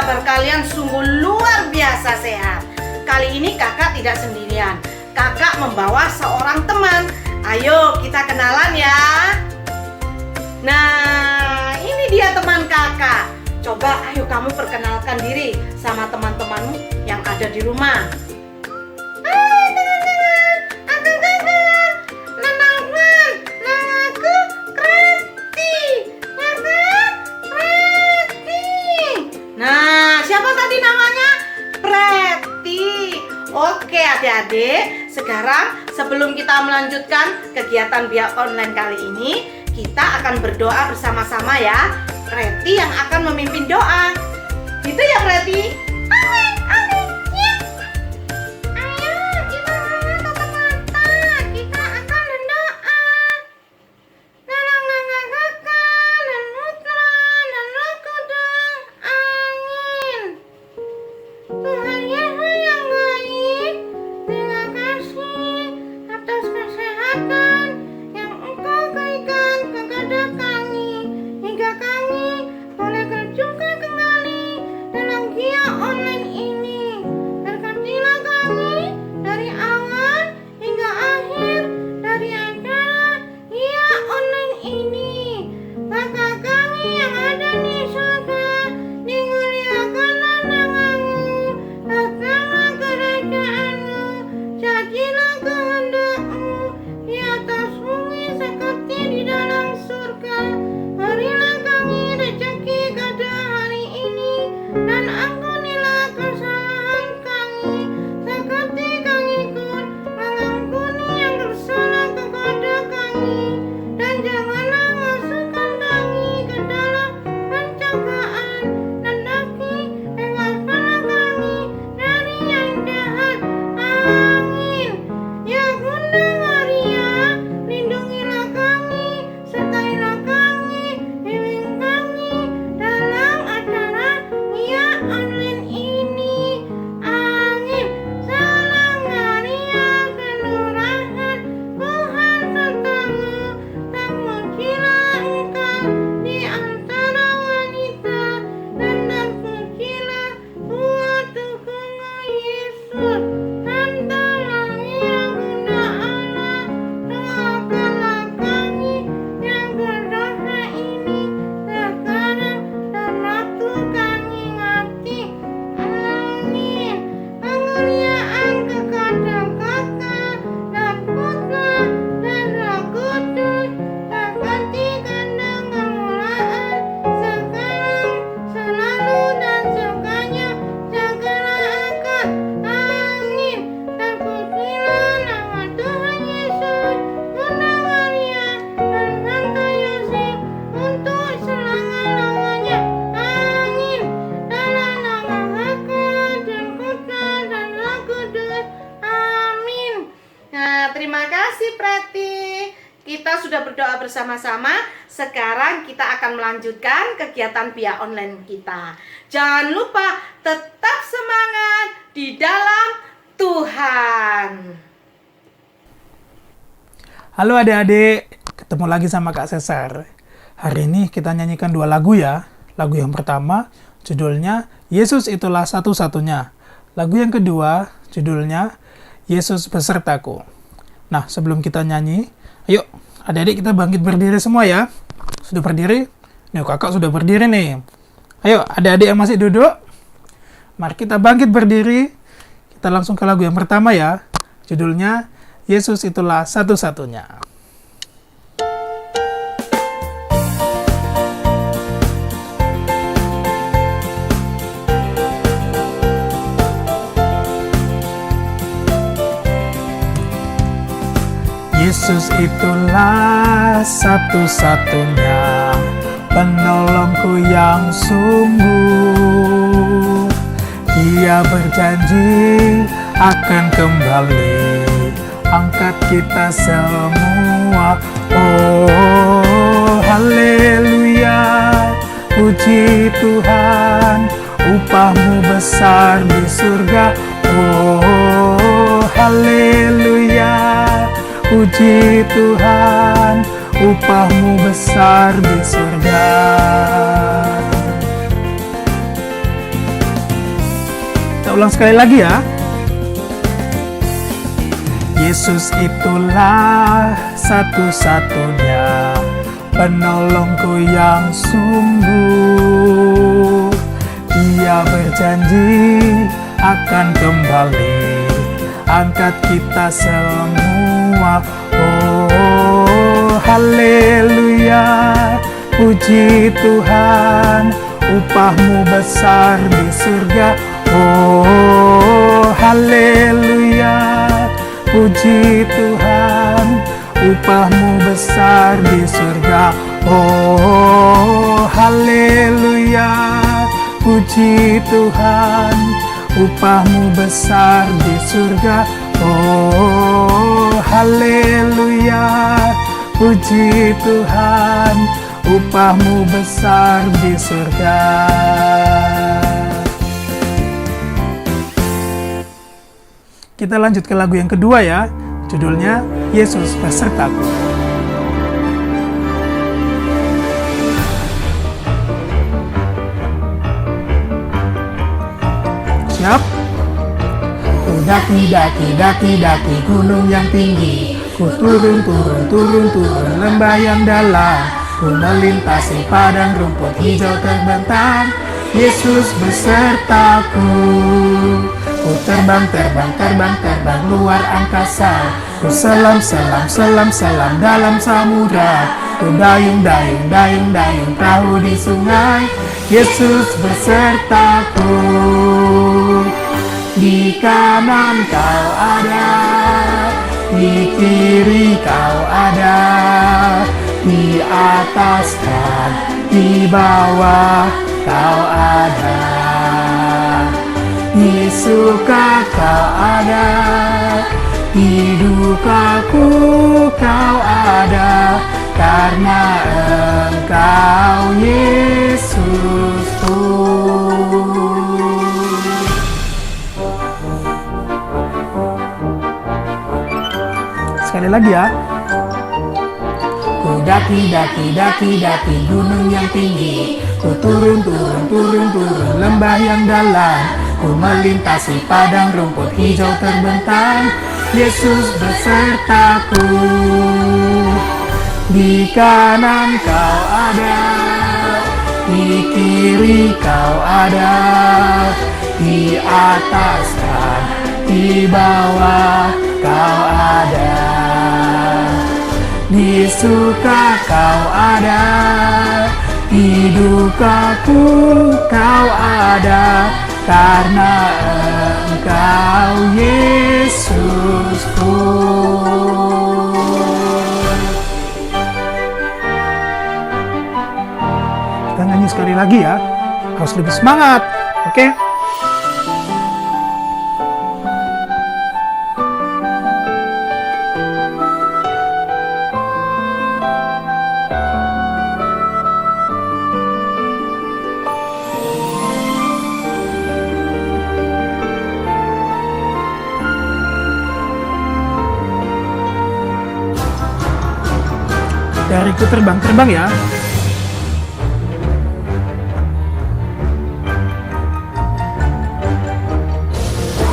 kabar kalian sungguh luar biasa sehat. Kali ini kakak tidak sendirian. Kakak membawa seorang teman. Ayo kita kenalan ya. Nah, ini dia teman kakak. Coba ayo kamu perkenalkan diri sama teman-temanmu yang ada di rumah. Hai teman-teman, aku kakak. Kenalkan, namaku Kreti. Ya kan? Kreti. Nah, siapa tadi namanya? Preti. Oke adik-adik, sekarang sebelum kita melanjutkan kegiatan biak online kali ini, kita akan berdoa bersama-sama ya. Preti yang akan memimpin doa. Gitu ya Preti? Amin, amin, ya. Ayo kita tutup mata, kita akan berdoa. Dalam nama Bapa dan Putra dan Roh Kudus. Amin. Tuhan Yesus yang baik, terima kasih atas kesehatan yang Engkau berikan kepada kami, hingga kami boleh berjumpa kembali dalam Gia Online ini. Berkatilah kami dari awal hingga akhir dari acara Gia Online ini. Bapa kami yang ada di surga, dimuliakanlah namamu, datanglah kerajaanmu, jadilah kehendakmu di atas bumi seperti di dalam surga. Berilah kami rezeki pada hari ini, dan ampunilah kesalahan kami, seperti kami pun mengampuni yang bersalah kepada kami. Dan janganlah masukkan kami ke dalam pencobaan, tetapi bebaskanlah kami dari yang jahat. Amin. Ya Bunda Maria, lindungilah kami, sertailah kami, bimbing kami dalam acara Gia Online ini. Amin. Salam Maria, penuh rahmat, Tuhan sertamu, terpujilah engkau di antara wanita, dan terpujilah buah tubuhmu Yesus. Santa Maria, Bunda Allah, doakanlah kami yang berdosa ini, sekarang dan waktu kami mati. Amin. Kemuliaan kepada Bapa dan Putra dan Roh Kudus, seperti kandang kemuliaan, sekarang, selalu, dan semuanya segala abad. Amin. Terpujilah nama Tuhan Yesus, Bunda Maria, dan Santo Yosef, untuk selama-lamanya. Amin. Dalam nama Bapa dan Putra dan Roh Kudus. Amin. Nah, terima kasih Preti. Kita sudah berdoa bersama-sama. Sekarang kita akan melanjutkan kegiatan biak online kita. Jangan lupa tetap semangat di dalam Tuhan. Halo adik-adik, ketemu lagi sama Kak Cesar. Hari ini kita nyanyikan 2 lagu ya. Lagu yang pertama judulnya Yesus Itulah Satu-Satunya. Lagu yang kedua judulnya Yesus Besertaku. Nah, sebelum kita nyanyi, ayo adik-adik kita bangkit berdiri semua ya. Sudah berdiri? Nih kakak sudah berdiri nih. Ayo adik-adik yang masih duduk, mari kita bangkit berdiri. Kita langsung ke lagu yang pertama ya. Judulnya Yesus Itulah Satu-Satunya. Yesus itulah satu-satunya penolongku yang sungguh. Dia berjanji akan kembali angkat kita semua. Oh haleluya, puji Tuhan, upahmu besar di surga. Oh haleluya, puji Tuhan, upahmu besar di surga. Kita ulang sekali lagi ya. Yesus itulah satu-satunya penolongku yang sungguh. Dia berjanji akan kembali angkat kita semua. Oh, haleluya, puji Tuhan, upahmu besar di surga. Oh, haleluya, puji Tuhan, upahmu besar di surga. Oh, haleluya, puji Tuhan, upahmu besar di surga. Oh, haleluya, puji Tuhan, upahmu besar di surga. Kita lanjut ke lagu yang kedua ya. Judulnya Yesus Besertaku. Siap? Ku daki gunung yang tinggi, ku turun lembah yang dalam, ku melintasi padang rumput hijau terbentang. Yesus besertaku. Ku terbang luar angkasa, ku selam dalam samudra, ku dayung perahu di sungai. Yesus besertaku. Di kanan kau ada, di kiri kau ada, di atas dan di bawah kau ada. Di suka kau ada, di dukaku kau ada, karena Engkau Yesusku. Sekali lagi ya. Ku daki gunung yang tinggi, ku turun lembah yang dalam, ku melintasi padang rumput hijau terbentang. Yesus besertaku. Di kanan kau ada, di kiri kau ada, di atas dan di bawah kau ada. Di suka kau ada, di dukaku kau ada, karena Engkau Yesusku. Kita nyanyi sekali lagi ya, harus lebih semangat, oke? Dariku terbang ya.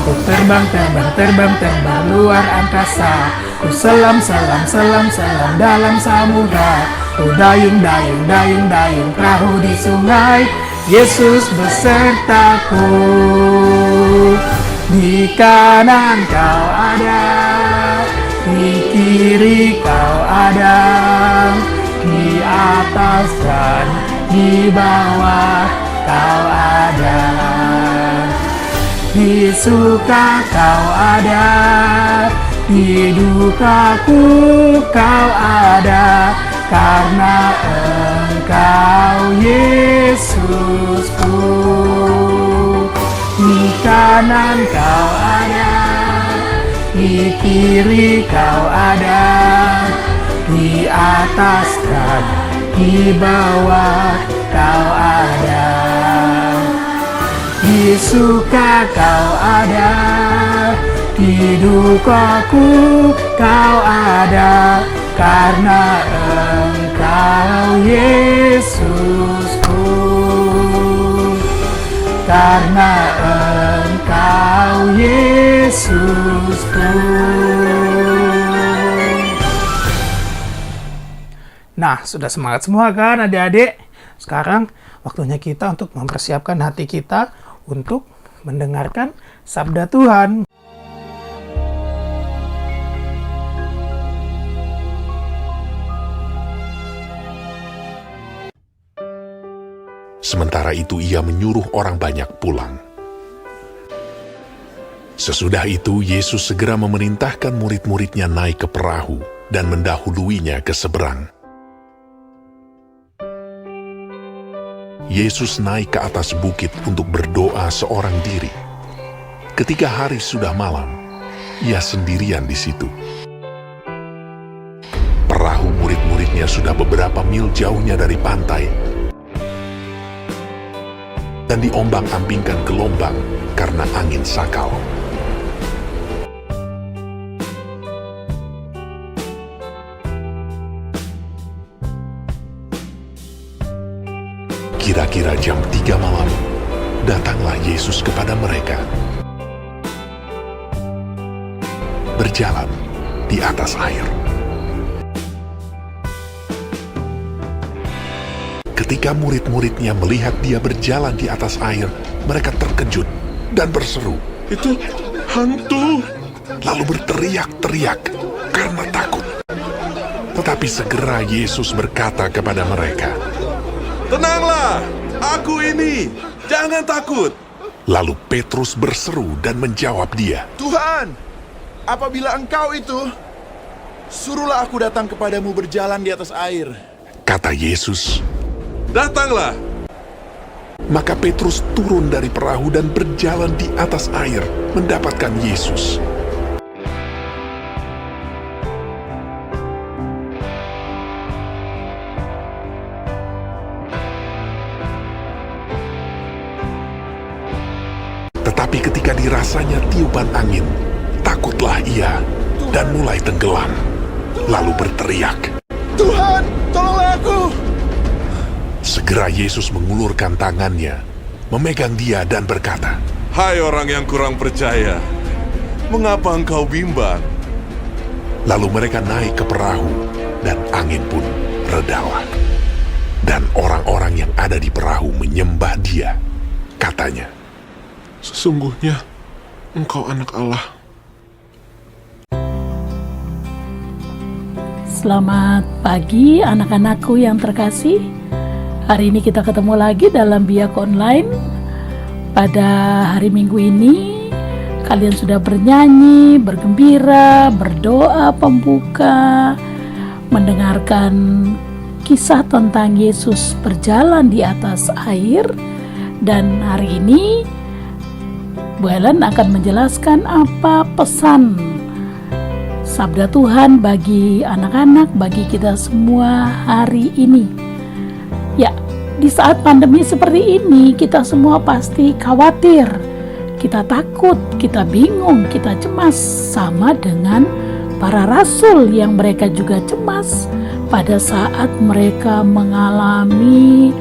Ku terbang luar angkasa, ku selam dalam samudra, ku dayung perahu di sungai. Yesus besertaku. Di kanan kau ada, di kiri kau ada, di atas dan di bawah kau ada. Di suka kau ada, di dukaku kau ada, karena Engkau Yesusku. Di kanan kau ada, di kiri kau ada, di atas dan di bawah kau ada. Di suka kau ada, di dukaku kau ada, karena Engkau Yesusku. Karena Engkau Yesusku. Nah, sudah semangat semua kan adik-adik? Sekarang waktunya kita untuk mempersiapkan hati kita untuk mendengarkan sabda Tuhan. Sementara itu ia menyuruh orang banyak pulang. Sesudah itu Yesus segera memerintahkan murid-muridnya naik ke perahu dan mendahuluinya ke seberang. Yesus naik ke atas bukit untuk berdoa seorang diri. Ketika hari sudah malam, ia sendirian di situ. Perahu murid-muridnya sudah beberapa mil jauhnya dari pantai dan diombang-ambingkan gelombang karena angin sakal. Kira-kira jam 3 malam, datanglah Yesus kepada mereka. Berjalan di atas air. Ketika murid-muridnya melihat dia berjalan di atas air, mereka terkejut dan berseru, Itu hantu. lalu berteriak-teriak karena takut. Tetapi segera Yesus berkata kepada mereka, Tenanglah, aku ini. Jangan takut. lalu Petrus berseru dan menjawab dia, Tuhan, apabila Engkau itu, suruhlah aku datang kepadamu berjalan di atas air. kata Yesus. Datanglah. Maka Petrus turun dari perahu dan berjalan di atas air mendapatkan Yesus. Tetapi ketika dirasanya tiupan angin, takutlah ia dan mulai tenggelam, lalu berteriak. Tuhan, tolonglah aku. Segera Yesus mengulurkan tangannya, memegang dia dan berkata, Hai orang yang kurang percaya. Mengapa engkau bimbang? lalu mereka naik ke perahu dan angin pun redalah. Dan orang-orang yang ada di perahu menyembah dia. Katanya, Sesungguhnya engkau anak Allah. Selamat pagi anak-anakku yang terkasih. Hari ini kita ketemu lagi dalam Biak Online. Pada hari Minggu ini kalian sudah bernyanyi, bergembira, berdoa pembuka, mendengarkan kisah tentang Yesus berjalan di atas air. Dan hari ini Bu Helen akan menjelaskan apa pesan sabda Tuhan bagi anak-anak, bagi kita semua hari ini. Ya, di saat pandemi seperti ini, kita semua pasti khawatir, kita takut, kita bingung, kita cemas, sama dengan para rasul yang mereka juga cemas pada saat mereka mengalami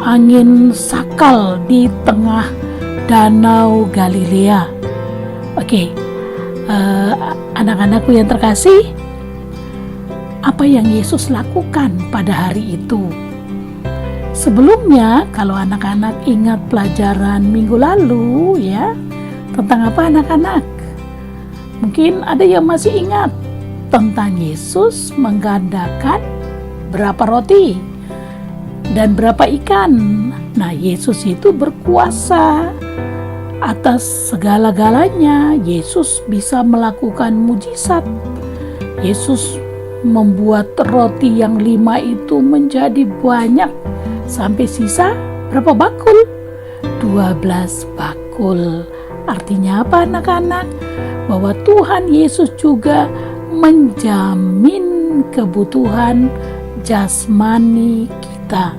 angin sakal di tengah Danau Galilea. Oke. Anak-anakku yang terkasih, apa yang Yesus lakukan pada hari itu? Sebelumnya, kalau anak-anak ingat pelajaran minggu lalu ya, tentang apa anak-anak? Mungkin ada yang masih ingat tentang Yesus menggandakan berapa roti dan berapa ikan. Nah, Yesus itu berkuasa atas segala-galanya. Yesus bisa melakukan mujizat. Yesus membuat roti yang 5 itu menjadi banyak sampai sisa berapa bakul? 12 bakul. Artinya apa anak-anak? Bahwa Tuhan Yesus juga menjamin kebutuhan jasmani kita.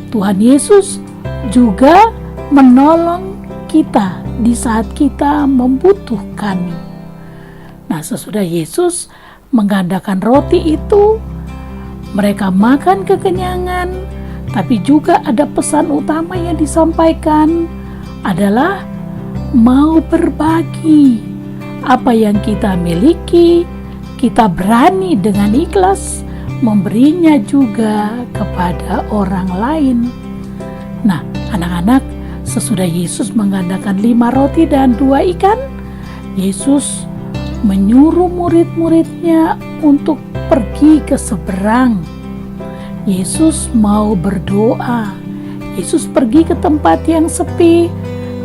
Tuhan Yesus juga menolong kita di saat kita membutuhkan. Nah, sesudah Yesus menggandakan roti itu, mereka makan kekenyangan, tapi juga ada pesan utama yang disampaikan adalah mau berbagi apa yang kita miliki, kita berani dengan ikhlas memberinya juga kepada orang lain. Nah, anak-anak, sesudah Yesus menggandakan 5 roti dan 2 ikan, Yesus menyuruh murid-muridnya untuk pergi ke seberang. Yesus mau berdoa. Yesus pergi ke tempat yang sepi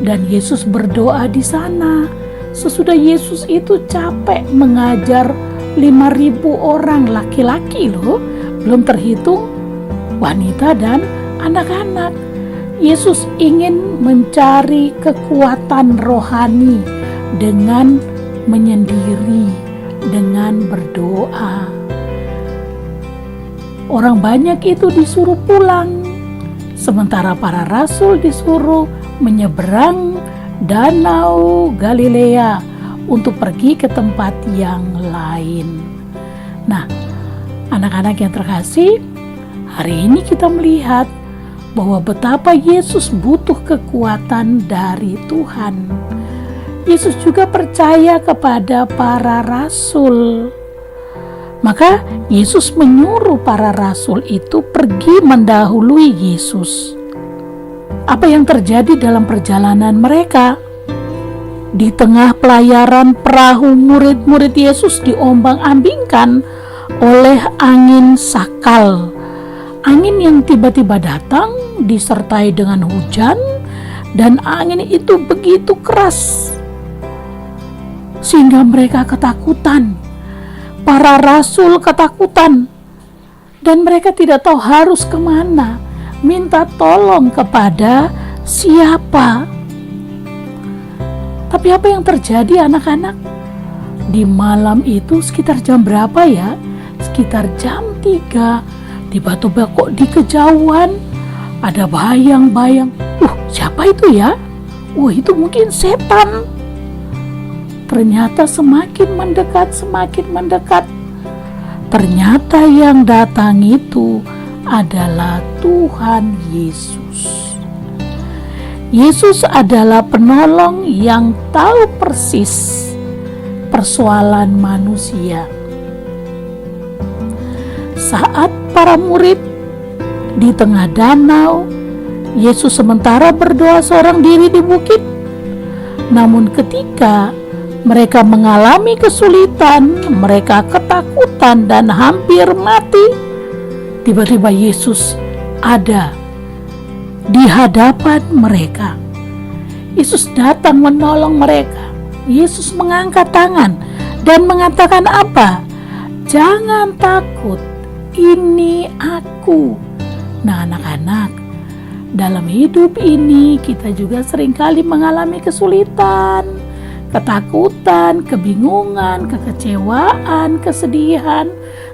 dan Yesus berdoa di sana. Sesudah Yesus itu capek mengajar 5.000 orang laki-laki loh, belum terhitung wanita dan anak-anak. Yesus ingin mencari kekuatan rohani dengan menyendiri, dengan berdoa. Orang banyak itu disuruh pulang, sementara para rasul disuruh menyeberang Danau Galilea untuk pergi ke tempat yang lain. Nah, anak-anak yang terkasih, hari ini kita melihat bahwa betapa Yesus butuh kekuatan dari Tuhan. Yesus juga percaya kepada para rasul. Maka Yesus menyuruh para rasul itu pergi mendahului Yesus. Apa yang terjadi dalam perjalanan mereka? Di tengah pelayaran perahu murid-murid Yesus diombang-ambingkan oleh angin sakal. Angin yang tiba-tiba datang disertai dengan hujan dan angin itu begitu keras sehingga mereka ketakutan. Para rasul ketakutan dan mereka tidak tahu harus kemana, minta tolong kepada siapa. Tapi apa yang terjadi anak-anak? Di malam itu sekitar jam berapa ya? Sekitar jam 3. Tiba-tiba kok di kejauhan ada bayang-bayang. Siapa itu ya? Itu mungkin setan. Ternyata semakin mendekat. Ternyata yang datang itu adalah Tuhan Yesus. Yesus adalah penolong yang tahu persis persoalan manusia. Saat para murid di tengah danau, Yesus sementara berdoa seorang diri di bukit. Namun ketika mereka mengalami kesulitan, mereka ketakutan dan hampir mati, tiba-tiba Yesus ada di hadapan mereka. Yesus datang menolong mereka. Yesus mengangkat tangan dan mengatakan apa? Jangan takut, ini aku. Nah, anak-anak, dalam hidup ini kita juga seringkali mengalami kesulitan, ketakutan, kebingungan, kekecewaan, kesedihan.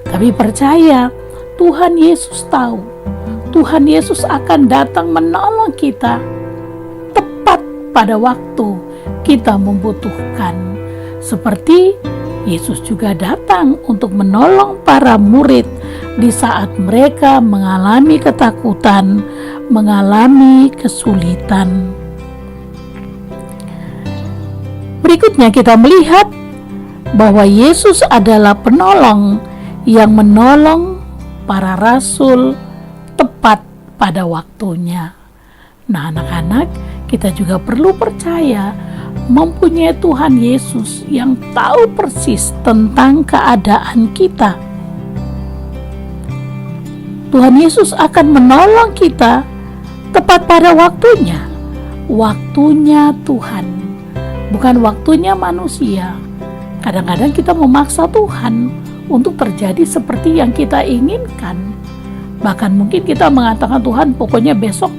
Tapi percaya, Tuhan Yesus tahu. Tuhan Yesus akan datang menolong kita tepat pada waktu kita membutuhkan. Seperti Yesus juga datang untuk menolong para murid di saat mereka mengalami ketakutan, mengalami kesulitan. Berikutnya kita melihat bahwa Yesus adalah penolong yang menolong para rasul tepat pada waktunya. Nah, anak-anak, kita juga perlu percaya mempunyai Tuhan Yesus yang tahu persis tentang keadaan kita. Tuhan Yesus akan menolong kita tepat pada waktunya. Waktunya Tuhan, bukan waktunya manusia. Kadang-kadang kita memaksa Tuhan untuk terjadi seperti yang kita inginkan. Bahkan mungkin kita mengatakan, Tuhan pokoknya besok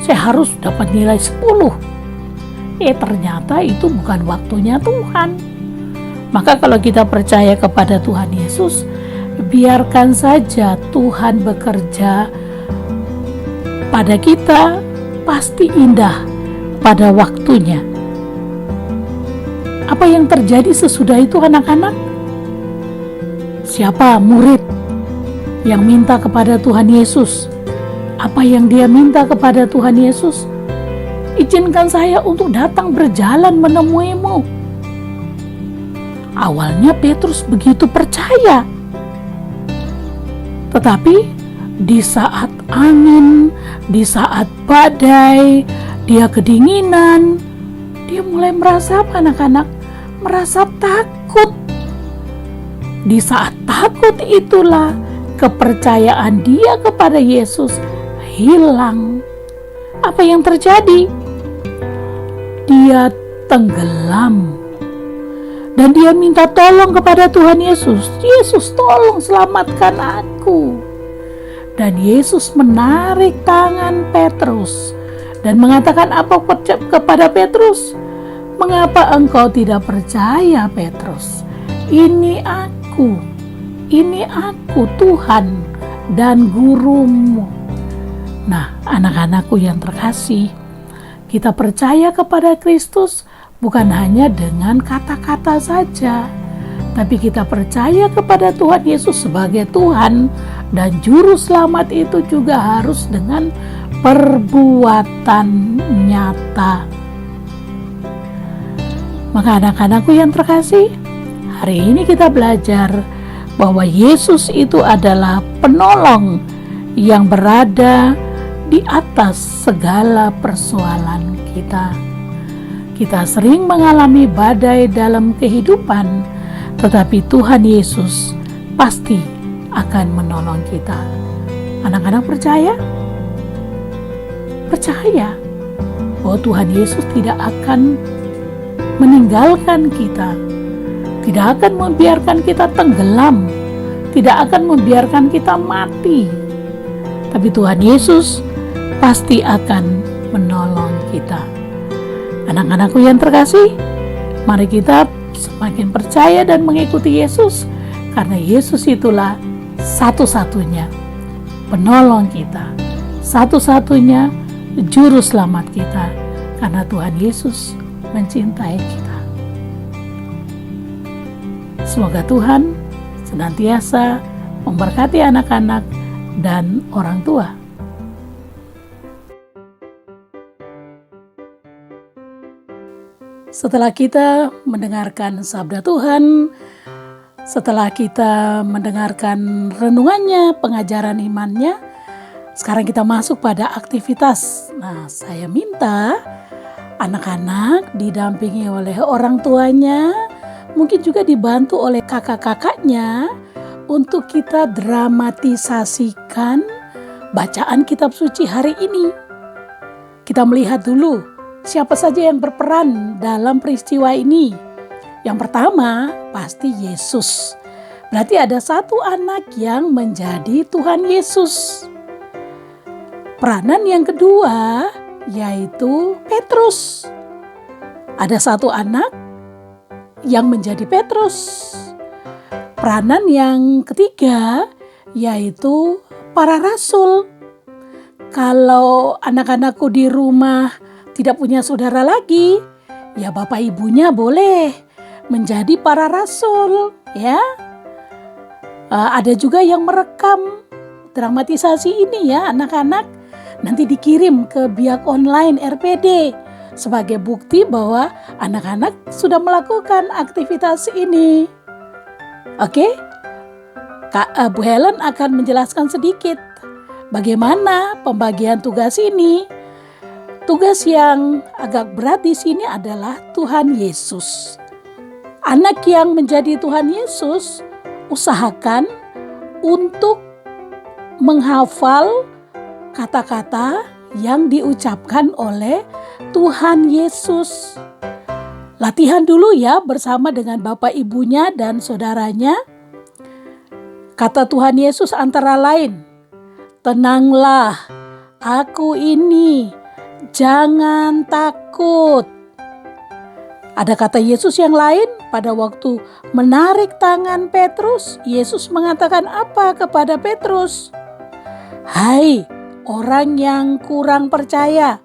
saya harus dapat nilai 10. Ternyata itu bukan waktunya Tuhan. Maka kalau kita percaya kepada Tuhan Yesus, biarkan saja Tuhan bekerja pada kita, pasti indah pada waktunya. Apa yang terjadi sesudah itu anak-anak? Siapa murid yang minta kepada Tuhan Yesus? Apa yang dia minta kepada Tuhan Yesus? izinkan saya untuk datang berjalan menemuimu. Awalnya Petrus begitu percaya. Tetapi di saat angin, di saat badai, dia kedinginan, dia mulai merasa apa anak-anak? Merasa takut. Di saat takut itulah kepercayaan dia kepada Yesus hilang. Apa yang terjadi? Dia tenggelam. Dan dia minta tolong kepada Tuhan Yesus. Yesus, tolong selamatkan aku. Dan Yesus menarik tangan Petrus dan mengatakan apa kepada Petrus? Mengapa engkau tidak percaya, Petrus? Ini aku Tuhan dan gurumu. Nah, anak-anakku yang terkasih, kita percaya kepada Kristus bukan hanya dengan kata-kata saja, tapi kita percaya kepada Tuhan Yesus sebagai Tuhan dan Juru Selamat itu juga harus dengan perbuatan nyata. Maka anak-anakku yang terkasih, hari ini kita belajar bahwa Yesus itu adalah penolong yang berada di atas segala persoalan kita. Kita sering mengalami badai dalam kehidupan, tetapi Tuhan Yesus pasti akan menolong kita. Anak-anak percaya? Percaya bahwa Tuhan Yesus tidak akan meninggalkan kita, tidak akan membiarkan kita tenggelam, tidak akan membiarkan kita mati. Tapi Tuhan Yesus pasti akan menolong kita. Anak-anakku yang terkasih, mari kita semakin percaya dan mengikuti Yesus, karena Yesus itulah satu-satunya penolong kita, satu-satunya juru selamat kita, karena Tuhan Yesus mencintai kita. Semoga Tuhan senantiasa memberkati anak-anak dan orang tua. Setelah kita mendengarkan sabda Tuhan, setelah kita mendengarkan renungannya, pengajaran imannya, sekarang kita masuk pada aktivitas. Nah, saya minta anak-anak didampingi oleh orang tuanya, mungkin juga dibantu oleh kakak-kakaknya untuk kita dramatisasikan bacaan kitab suci hari ini. Kita melihat dulu siapa saja yang berperan dalam peristiwa ini. Yang pertama pasti Yesus. Berarti ada satu anak yang menjadi Tuhan Yesus. Peranan yang kedua yaitu Petrus. Ada satu anak yang menjadi Petrus. Peranan yang ketiga yaitu para rasul. Kalau anak-anakku di rumah tidak punya saudara lagi, ya bapak ibunya boleh menjadi para rasul, ya. Ada juga yang merekam dramatisasi ini ya anak-anak, nanti dikirim ke Biak Online RPD sebagai bukti bahwa anak-anak sudah melakukan aktivitas ini. Oke, Bu Helen akan menjelaskan sedikit bagaimana pembagian tugas ini. Tugas yang agak berat di sini adalah Tuhan Yesus. Anak yang menjadi Tuhan Yesus, usahakan untuk menghafal kata-kata yang diucapkan oleh Tuhan Yesus. Latihan dulu ya bersama dengan bapak ibunya dan saudaranya. Kata Tuhan Yesus antara lain, "Tenanglah, aku ini. Jangan takut." Ada kata Yesus yang lain pada waktu menarik tangan Petrus. Yesus mengatakan apa kepada Petrus? "Hai orang yang kurang percaya,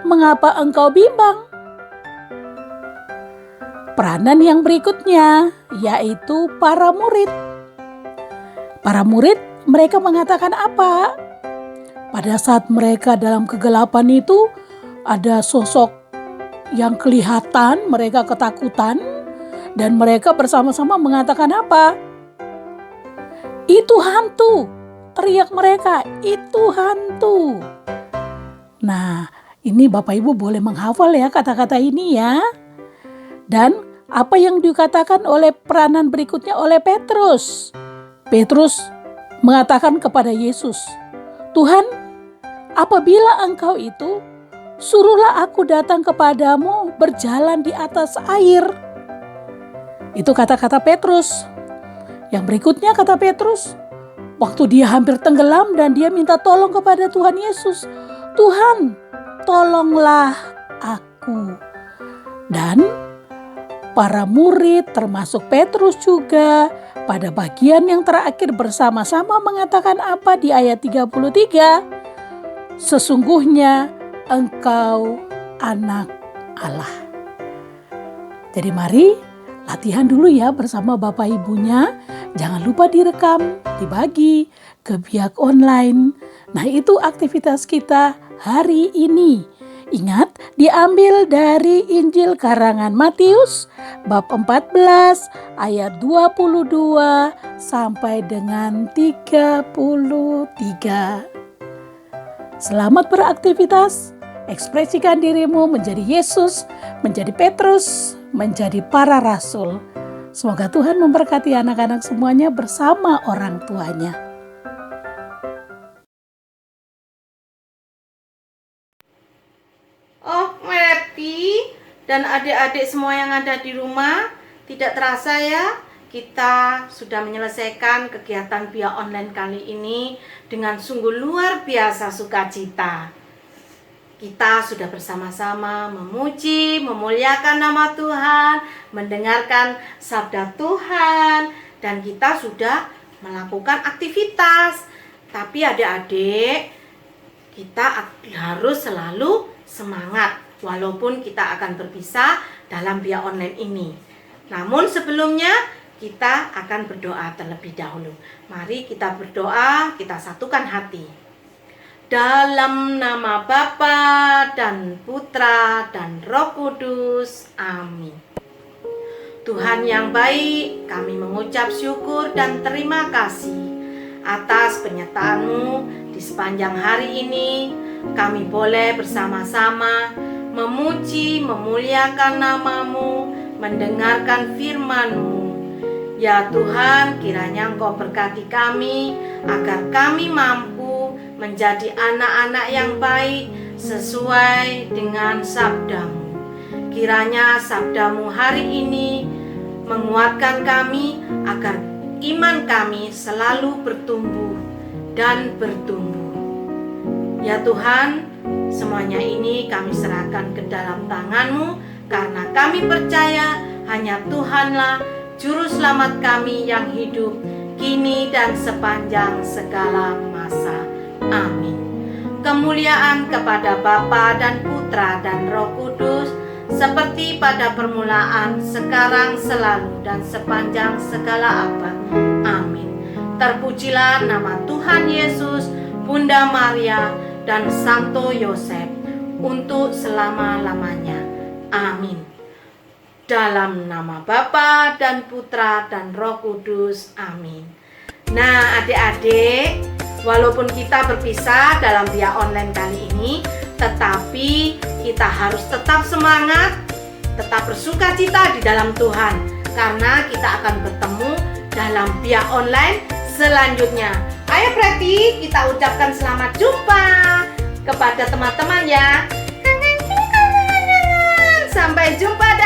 mengapa engkau bimbang?" Peranan yang berikutnya yaitu para murid. Para murid mereka mengatakan apa? Pada saat mereka dalam kegelapan itu, ada sosok yang kelihatan mereka ketakutan dan mereka bersama-sama mengatakan apa? Itu hantu. Teriak mereka, itu hantu. Nah, ini Bapak Ibu boleh menghafal ya kata-kata ini ya. Dan apa yang dikatakan oleh peranan berikutnya oleh Petrus. Petrus mengatakan kepada Yesus, Tuhan, apabila Engkau itu, suruhlah aku datang kepadamu berjalan di atas air. Itu kata-kata Petrus. Yang berikutnya kata Petrus, waktu dia hampir tenggelam dan dia minta tolong kepada Tuhan Yesus. Tuhan, tolonglah aku. Dan para murid termasuk Petrus juga pada bagian yang terakhir bersama-sama mengatakan apa di ayat 33? Sesungguhnya Engkau anak Allah. Jadi mari latihan dulu ya bersama Bapak Ibunya. Jangan lupa direkam, dibagi ke biak online. Nah, itu aktivitas kita hari ini. Ingat, diambil dari Injil karangan Matius bab 14 ayat 22 sampai dengan 33. Selamat beraktivitas. Ekspresikan dirimu menjadi Yesus, menjadi Petrus, menjadi para rasul. Semoga Tuhan memberkati anak-anak semuanya bersama orang tuanya. Oh, Happy dan adik-adik semua yang ada di rumah, tidak terasa ya, kita sudah menyelesaikan kegiatan Bia Online kali ini dengan sungguh luar biasa sukacita. Kita sudah bersama-sama memuji, memuliakan nama Tuhan, mendengarkan sabda Tuhan, dan kita sudah melakukan aktivitas. Tapi adik-adik, kita harus selalu semangat walaupun kita akan berpisah dalam Bia Online ini. Namun sebelumnya kita akan berdoa terlebih dahulu. Mari kita berdoa, kita satukan hati. Dalam nama Bapa dan Putra dan Roh Kudus. Amin. Tuhan yang baik, kami mengucap syukur dan terima kasih atas penyertaan-Mu di sepanjang hari ini. Kami boleh bersama-sama memuji, memuliakan nama-Mu, mendengarkan firman-Mu. Ya Tuhan, kiranya Engkau berkati kami agar kami mampu menjadi anak-anak yang baik sesuai dengan sabda-Mu. Kiranya sabda-Mu hari ini menguatkan kami agar iman kami selalu bertumbuh dan bertumbuh. Ya Tuhan, semuanya ini kami serahkan ke dalam tangan-Mu karena kami percaya hanya Tuhanlah Juru Selamat kami yang hidup kini dan sepanjang segala masa. Amin. Kemuliaan kepada Bapa dan Putra dan Roh Kudus, seperti pada permulaan, sekarang, selalu, dan sepanjang segala abad. Amin. Terpujilah nama Tuhan Yesus, Bunda Maria, dan Santo Yosef, untuk selama-lamanya. Amin. Dalam nama Bapa dan Putra dan Roh Kudus. Amin. Nah, adik-adik, walaupun kita berpisah dalam Bia Online kali ini, tetapi kita harus tetap semangat, tetap bersukacita di dalam Tuhan, karena kita akan bertemu dalam Bia Online selanjutnya. Ayo Preti, kita ucapkan selamat jumpa kepada teman-teman ya. Sampai jumpa.